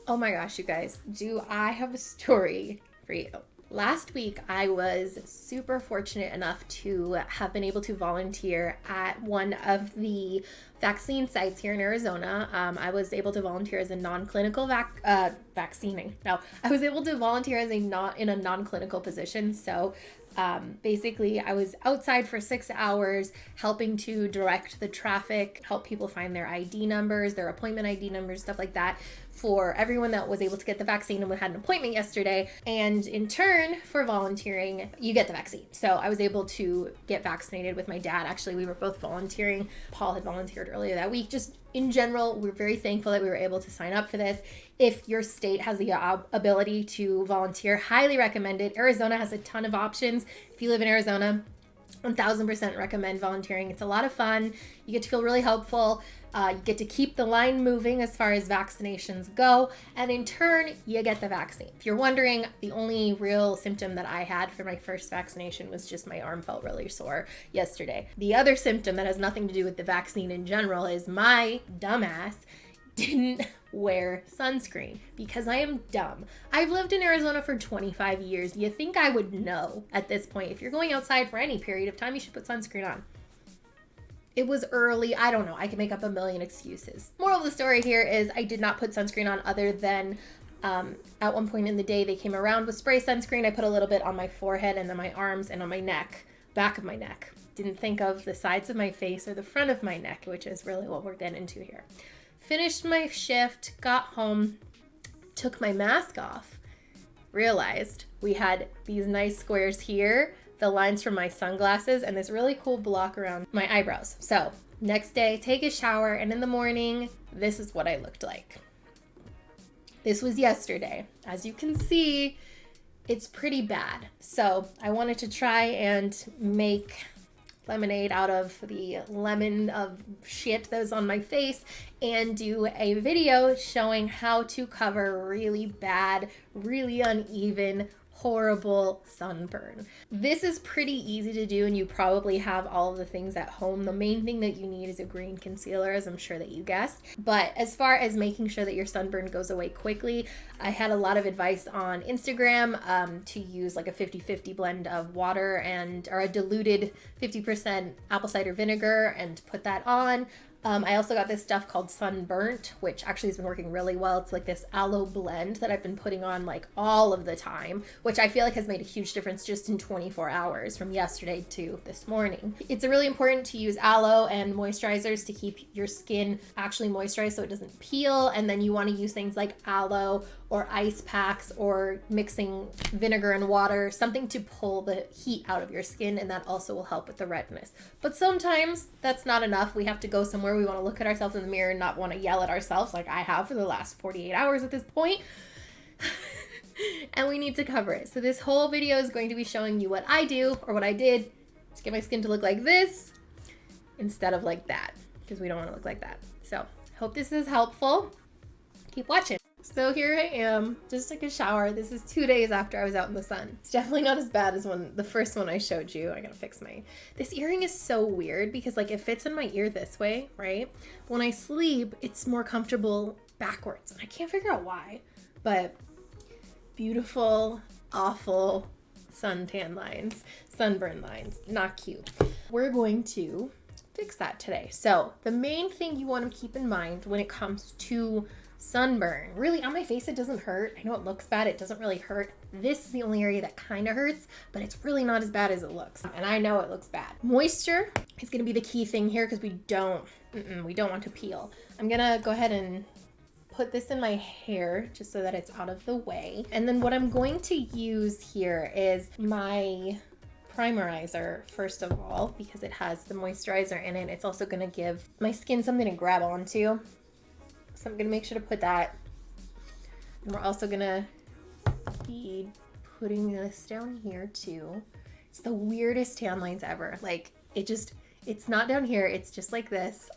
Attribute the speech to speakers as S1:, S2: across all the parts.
S1: Oh my gosh, you guys, do I have a story for you? Last week, I was super fortunate enough to have been able to volunteer at one of the vaccine sites here in Arizona. I was able to volunteer as a non-clinical vaccinating. No, I was able to volunteer as in a non-clinical position. So basically, I was outside for 6 hours helping to direct the traffic, help people find their ID numbers, their appointment ID numbers, stuff like that, for everyone that was able to get the vaccine and had an appointment yesterday. And in turn, for volunteering, you get the vaccine. So I was able to get vaccinated with my dad. Actually, we were both volunteering. Paul had volunteered earlier that week. Just in general, we're very thankful that we were able to sign up for this. If your state has the ability to volunteer, highly recommend it. Arizona has a ton of options. If you live in Arizona, 1000% recommend volunteering. It's a lot of fun. You get to feel really helpful. You get to keep the line moving as far as vaccinations go. And in turn, you get the vaccine. If you're wondering, the only real symptom that I had for my first vaccination was just my arm felt really sore yesterday. The other symptom that has nothing to do with the vaccine in general is my dumbass didn't wear sunscreen because I am dumb. I've lived in Arizona for 25 years. You think I would know at this point. If you're going outside for any period of time, you should put sunscreen on. It was early. I don't know. I can make up a million excuses. Moral of the story here is I did not put sunscreen on other than at one point in the day they came around with spray sunscreen. I put a little bit on my forehead and then my arms and on my neck, back of my neck. Didn't think of the sides of my face or the front of my neck, which is really what we're getting into here. Finished my shift, got home, took my mask off, realized we had these nice squares here, the lines from my sunglasses, and this really cool block around my eyebrows. So next day, take a shower, and in the morning, this is what I looked like. This was yesterday. As you can see, it's pretty bad. So I wanted to try and make lemonade out of the lemon of shit that was on my face and do a video showing how to cover really bad, really uneven, horrible sunburn. This is pretty easy to do and you probably have all of the things at home. The main thing that you need is a green concealer, as I'm sure that you guessed. But as far as making sure that your sunburn goes away quickly, I had a lot of advice on Instagram to use like a 50-50 blend of water or a diluted 50% apple cider vinegar and put that on. I also got this stuff called Sunburn, which actually has been working really well. It's like this aloe blend that I've been putting on like all of the time, which I feel like has made a huge difference just in 24 hours from yesterday to this morning. It's really important to use aloe and moisturizers to keep your skin actually moisturized so it doesn't peel. And then you want to use things like aloe or ice packs or mixing vinegar and water, something to pull the heat out of your skin, and that also will help with the redness. But sometimes that's not enough. We have to go somewhere. We want to look at ourselves in the mirror and not want to yell at ourselves like I have for the last 48 hours at this point. And we need to cover it. So this whole video is going to be showing you what I do, or what I did, to get my skin to look like this instead of like that, because we don't want to look like that. So hope this is helpful. Keep watching. So here I am, just took a shower. This is 2 days after I was out in the sun. It's definitely not as bad as the first one I showed you. I gotta fix this earring is so weird because like it fits in my ear this way, right? When I sleep, it's more comfortable backwards. And I can't figure out why, but beautiful, awful sunburn lines, not cute. We're going to fix that today. So the main thing you want to keep in mind when it comes to sunburn, really on my face, it doesn't hurt. I know it looks bad. It doesn't really hurt. This is the only area that kind of hurts, but it's really not as bad as it looks. And I know it looks bad. Moisture is going to be the key thing here because we don't want to peel. I'm going to go ahead and put this in my hair just so that it's out of the way. And then what I'm going to use here is my primerizer, first of all, because it has the moisturizer in it. It's also going to give my skin something to grab onto. So I'm going to make sure to put that. And we're also going to be putting this down here too. It's the weirdest tan lines ever. Like it's not down here. It's just like this.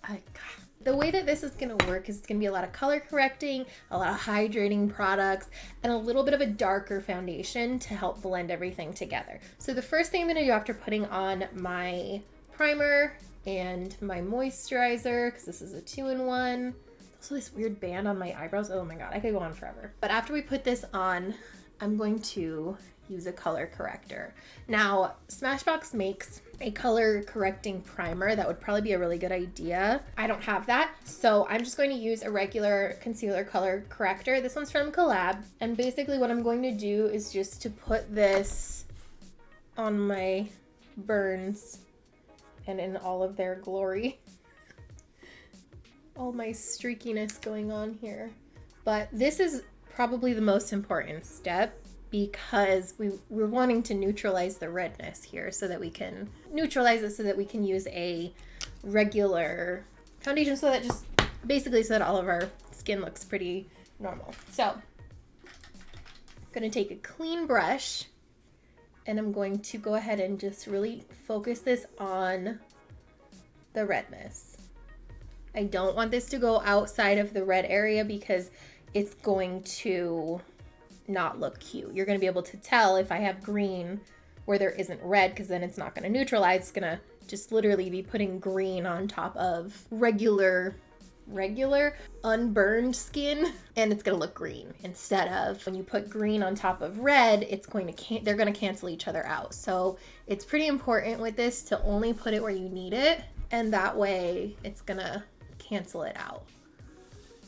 S1: The way that this is going to work is it's going to be a lot of color correcting, a lot of hydrating products, and a little bit of a darker foundation to help blend everything together. So the first thing I'm going to do after putting on my primer and my moisturizer, because this is a 2-in-1, Also this weird band on my eyebrows. Oh my god, I could go on forever. But after we put this on, I'm going to use a color corrector. Now, Smashbox makes a color correcting primer. That would probably be a really good idea. I don't have that, so I'm just going to use a regular concealer color corrector. This one's from Collab, and basically what I'm going to do is just to put this on my burns and in all of their glory. All my streakiness going on here. But this is probably the most important step, because we're wanting to neutralize the redness here so that we can neutralize it, so that we can use a regular foundation, so that just basically so that all of our skin looks pretty normal. So I'm gonna take a clean brush and I'm going to go ahead and just really focus this on the redness. I don't want this to go outside of the red area because it's going to not look cute. You're going to be able to tell if I have green where there isn't red, because then it's not going to neutralize. It's going to just literally be putting green on top of regular unburned skin, and it's going to look green, instead of when you put green on top of red, it's going to they're going to cancel each other out. So it's pretty important with this to only put it where you need it, and that way it's going to cancel it out.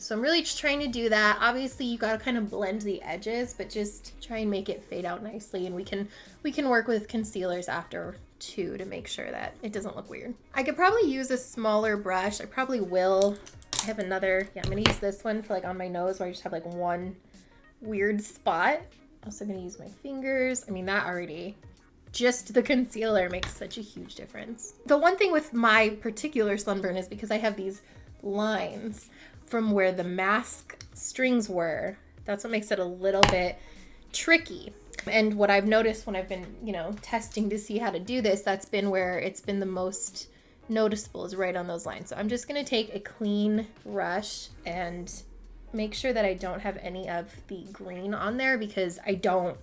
S1: So I'm really just trying to do that. Obviously you got to kind of blend the edges, but just try and make it fade out nicely, and we can work with concealers after too to make sure that it doesn't look weird. I could probably use a smaller brush. I probably will. I have another, I'm gonna use this one for like on my nose where I just have like one weird spot. Also gonna use my fingers. I mean, that already, just the concealer makes such a huge difference. The one thing with my particular sunburn is because I have these lines from where the mask strings were. That's what makes it a little bit tricky. And what I've noticed when I've been, testing to see how to do this, that's been where it's been the most noticeable, is right on those lines. So I'm just gonna take a clean brush and make sure that I don't have any of the green on there, because I don't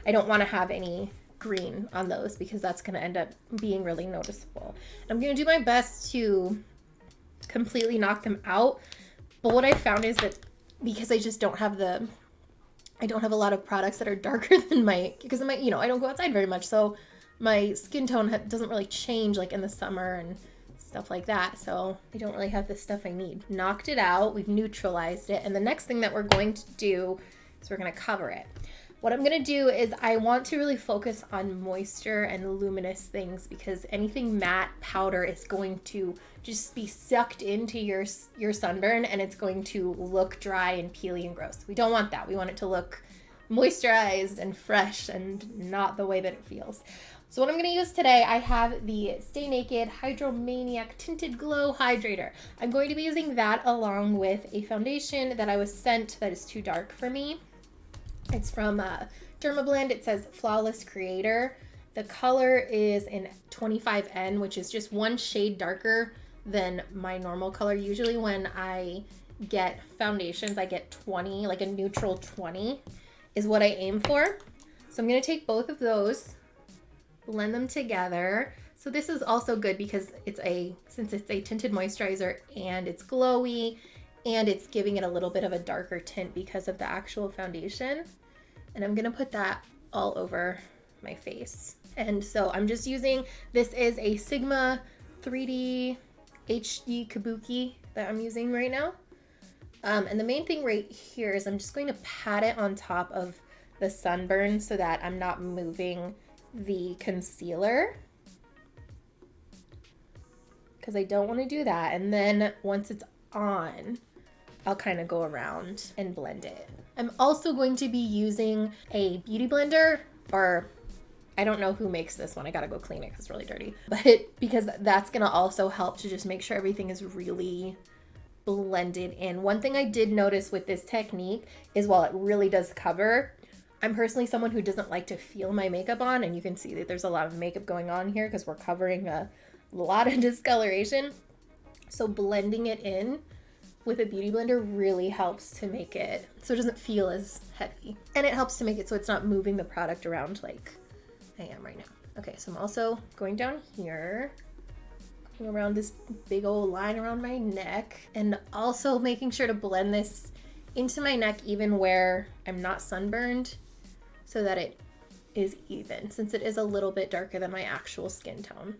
S1: want to have any green on those, because that's gonna end up being really noticeable. I'm gonna do my best to completely knock them out. But what I found is that because I just don't have I don't have a lot of products that are darker than because I don't go outside very much. So my skin tone doesn't really change like in the summer and stuff like that. So I don't really have the stuff I need. Knocked it out, we've neutralized it. And the next thing that we're going to do is we're gonna cover it. What I'm gonna do is I want to really focus on moisture and luminous things, because anything matte powder is going to just be sucked into your sunburn, and it's going to look dry and peely and gross. We don't want that. We want it to look moisturized and fresh and not the way that it feels. So what I'm gonna use today, I have the Stay Naked Hydromaniac Tinted Glow Hydrator. I'm going to be using that along with a foundation that I was sent that is too dark for me. It's from Dermablend. It says Flawless Creator. The color is in 25N, which is just one shade darker than my normal color. Usually when I get foundations, I get 20, like a neutral 20 is what I aim for. So I'm gonna take both of those, blend them together. So this is also good because since it's a tinted moisturizer and it's glowy, and it's giving it a little bit of a darker tint because of the actual foundation. And I'm gonna put that all over my face. And so I'm just using, this is a Sigma 3D HD Kabuki that I'm using right now. And the main thing right here is I'm just going to pat it on top of the sunburn so that I'm not moving the concealer, because I don't want to do that. And then once it's on, I'll kind of go around and blend it. I'm also going to be using a beauty blender, or I don't know who makes this one. I gotta go clean it because it's really dirty. But because that's gonna also help to just make sure everything is really blended in. One thing I did notice with this technique is while it really does cover, I'm personally someone who doesn't like to feel my makeup on, and you can see that there's a lot of makeup going on here because we're covering a lot of discoloration. So blending it in with a beauty blender really helps to make it so it doesn't feel as heavy. And it helps to make it so it's not moving the product around like I am right now. Okay, so I'm also going down here, around this big old line around my neck, and also making sure to blend this into my neck even where I'm not sunburned, so that it is even, since it is a little bit darker than my actual skin tone.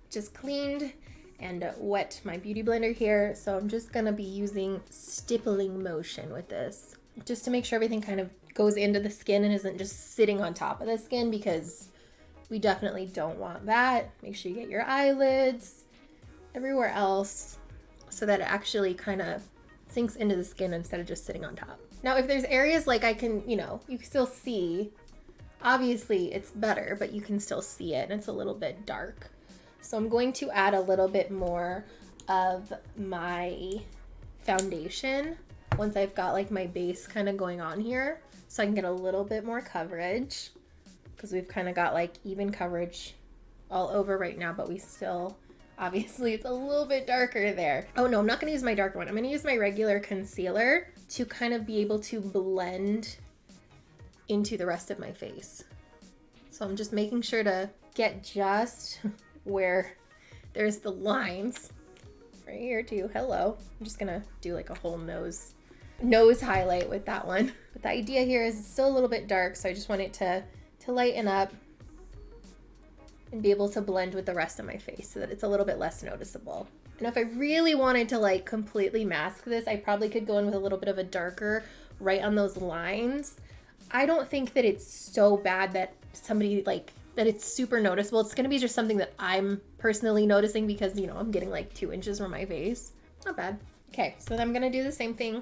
S1: Just cleaned and wet my beauty blender here, so I'm just gonna be using stippling motion with this, just to make sure everything kind of goes into the skin and isn't just sitting on top of the skin, because we definitely don't want that. Make sure you get your eyelids, everywhere else, so that it actually kind of sinks into the skin instead of just sitting on top. Now, if there's areas like I can, you can still see, obviously it's better, but you can still see it and it's a little bit dark. So I'm going to add a little bit more of my foundation once I've got like my base kind of going on here, so I can get a little bit more coverage, because we've kind of got like even coverage all over right now, but we still, obviously it's a little bit darker there. Oh no, I'm not gonna use my darker one. I'm gonna use my regular concealer to kind of be able to blend into the rest of my face. So I'm just making sure to get just where there's the lines right here too. Hello. I'm just gonna do like a whole nose highlight with that one. But the idea here is it's still a little bit dark, so I just want it to lighten up and be able to blend with the rest of my face so that it's a little bit less noticeable. And if I really wanted to like completely mask this, I probably could go in with a little bit of a darker right on those lines. I don't think that it's so bad that that it's super noticeable. It's gonna be just something that I'm personally noticing because, I'm getting like 2 inches from my face. Not bad. Okay, so then I'm gonna do the same thing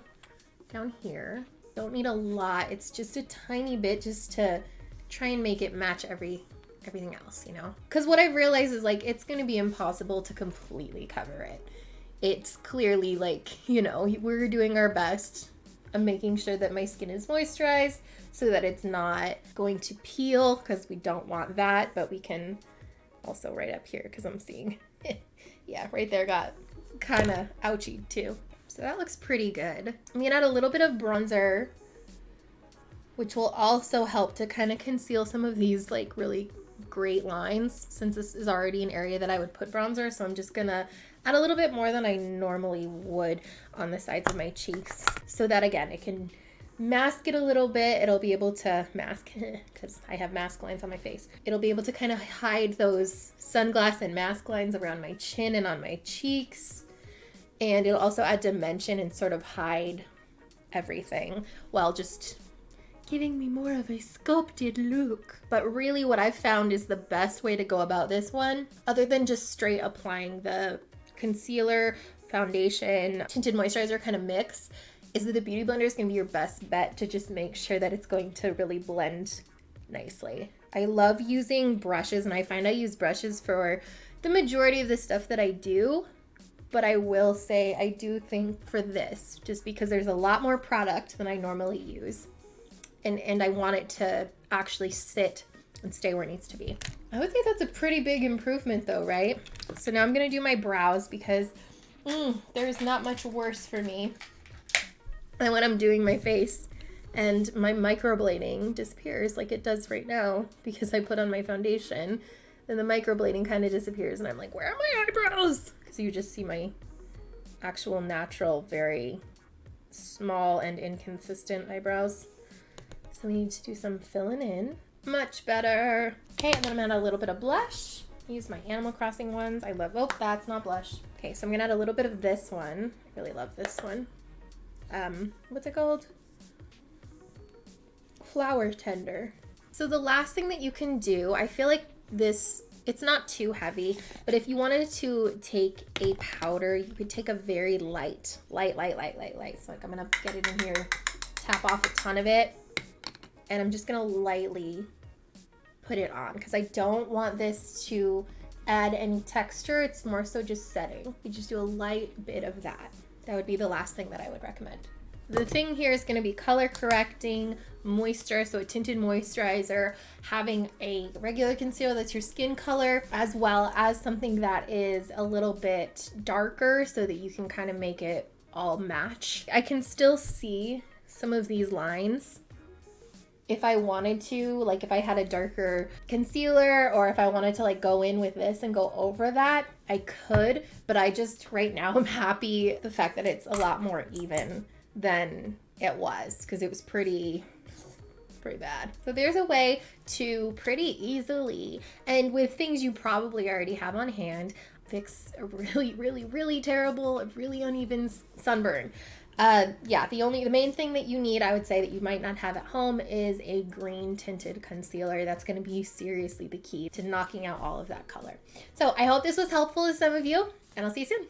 S1: down here. Don't need a lot. It's just a tiny bit, just to try and make it match everything else, Because what I've realized is like it's gonna be impossible to completely cover it. It's clearly like, we're doing our best. I'm making sure that my skin is moisturized so that it's not going to peel, because we don't want that, but we can also right up here, because I'm seeing, yeah, right there got kind of ouchy too. So that looks pretty good. I'm gonna add a little bit of bronzer, which will also help to kind of conceal some of these like really great lines, since this is already an area that I would put bronzer. So I'm just gonna add a little bit more than I normally would on the sides of my cheeks, so that again, it can mask it a little bit. It'll be able to mask, because I have mask lines on my face. It'll be able to kind of hide those sunglass and mask lines around my chin and on my cheeks. And it'll also add dimension and sort of hide everything while just giving me more of a sculpted look. But really what I've found is the best way to go about this one, other than just straight applying the concealer, foundation, tinted moisturizer kind of mix, is that the beauty blender is going to be your best bet to just make sure that it's going to really blend nicely. I love using brushes, and I find I use brushes for the majority of the stuff that I do. But I will say I do think for this, just because there's a lot more product than I normally use, and I want it to actually sit and stay where it needs to be. I would say that's a pretty big improvement though, right? So now I'm gonna do my brows, because there's not much worse for me than when I'm doing my face and my microblading disappears like it does right now because I put on my foundation, and the microblading kind of disappears and I'm like, where are my eyebrows? So you just see my actual natural, very small and inconsistent eyebrows. So we need to do some filling in. Much better. Okay, and then I'm gonna add a little bit of blush. Use my Animal Crossing ones. I love, oh, that's not blush. Okay, so I'm gonna add a little bit of this one. I really love this one. What's it called? Flower Tender. So the last thing that you can do, I feel like this, it's not too heavy, but if you wanted to take a powder, you could take a very light. So like I'm gonna get it in here, tap off a ton of it, and I'm just gonna lightly put it on because I don't want this to add any texture. It's more so just setting. You just do a light bit of that. That would be the last thing that I would recommend. The thing here is going to be color correcting moisture, so a tinted moisturizer, having a regular concealer that's your skin color, as well as something that is a little bit darker so that you can kind of make it all match. I can still see some of these lines if I wanted to, like if I had a darker concealer or if I wanted to like go in with this and go over that, I could, but I just right now I'm happy the fact that it's a lot more even than it was, because it was pretty bad. So there's a way to pretty easily, and with things you probably already have on hand, fix a really terrible, really uneven sunburn. Yeah, the main thing that you need, I would say, that you might not have at home is a green tinted concealer. That's going to be seriously the key to knocking out all of that color. So I hope this was helpful to some of you, and I'll see you soon.